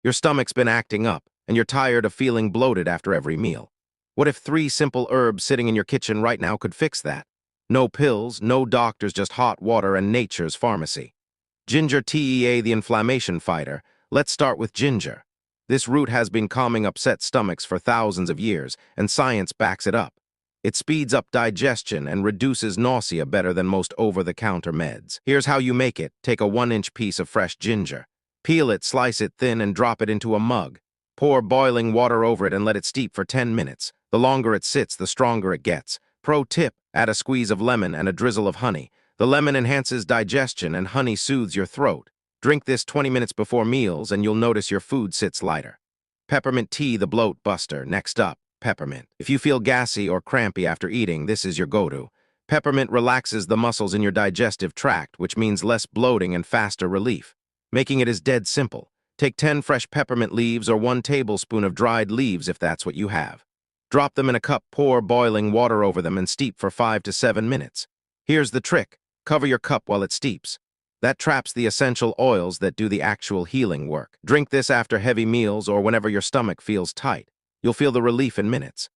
Your stomach's been acting up, and you're tired of feeling bloated after every meal. What if 3 simple herbs sitting in your kitchen right now could fix that? No pills, no doctors, just hot water and nature's pharmacy. Ginger tea, the inflammation fighter. Let's start with ginger. This root has been calming upset stomachs for thousands of years, and science backs it up. It speeds up digestion and reduces nausea better than most over-the-counter meds. Here's how you make it. Take a 1-inch piece of fresh ginger. Peel it, slice it thin, and drop it into a mug. Pour boiling water over it and let it steep for 10 minutes. The longer it sits, the stronger it gets. Pro tip, add a squeeze of lemon and a drizzle of honey. The lemon enhances digestion and honey soothes your throat. Drink this 20 minutes before meals and you'll notice your food sits lighter. Peppermint tea, the bloat buster. Next up, peppermint. If you feel gassy or crampy after eating, this is your go-to. Peppermint relaxes the muscles in your digestive tract, which means less bloating and faster relief. Making it is dead simple. Take 10 fresh peppermint leaves or 1 tablespoon of dried leaves if that's what you have. Drop them in a cup, pour boiling water over them, and steep for 5 to 7 minutes. Here's the trick. Cover your cup while it steeps. That traps the essential oils that do the actual healing work. Drink this after heavy meals or whenever your stomach feels tight. You'll feel the relief in minutes.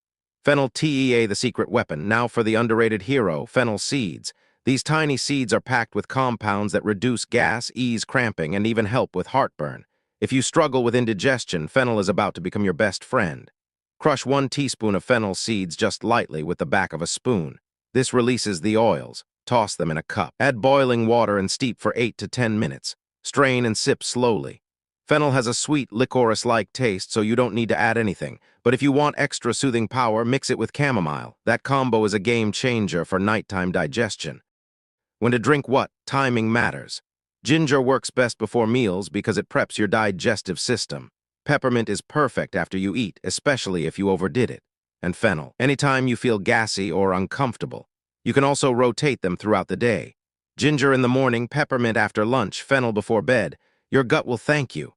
Fennel Tea, the secret weapon. Now for the underrated hero, fennel seeds. These tiny seeds are packed with compounds that reduce gas, ease cramping, and even help with heartburn. If you struggle with indigestion, fennel is about to become your best friend. Crush 1 teaspoon of fennel seeds just lightly with the back of a spoon. This releases the oils. Toss them in a cup. Add boiling water and steep for 8 to 10 minutes. Strain and sip slowly. Fennel has a sweet, licorice-like taste, so you don't need to add anything. But if you want extra soothing power, mix it with chamomile. That combo is a game changer for nighttime digestion. When to drink what? Timing matters. Ginger works best before meals because it preps your digestive system. Peppermint is perfect after you eat, especially if you overdid it. And fennel, anytime you feel gassy or uncomfortable. You can also rotate them throughout the day. Ginger in the morning, peppermint after lunch, fennel before bed. Your gut will thank you.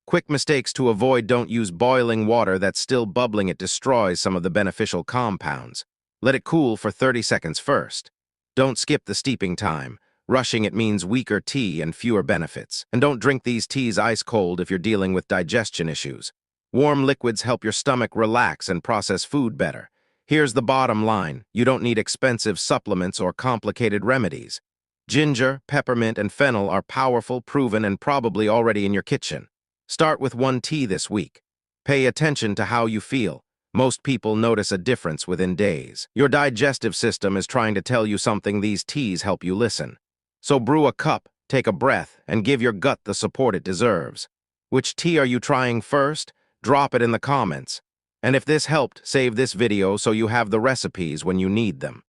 Quick mistakes to avoid: don't use boiling water that's still bubbling. It destroys some of the beneficial compounds. Let it cool for 30 seconds first. Don't skip the steeping time. Rushing it means weaker tea and fewer benefits. And don't drink these teas ice cold if you're dealing with digestion issues. Warm liquids help your stomach relax and process food better. Here's the bottom line. You don't need expensive supplements or complicated remedies. Ginger, peppermint, and fennel are powerful, proven, and probably already in your kitchen. Start with 1 tea this week. Pay attention to how you feel. Most people notice a difference within days. Your digestive system is trying to tell you something. These teas help you listen. So brew a cup, take a breath, and give your gut the support it deserves. Which tea are you trying first? Drop it in the comments. And if this helped, save this video so you have the recipes when you need them.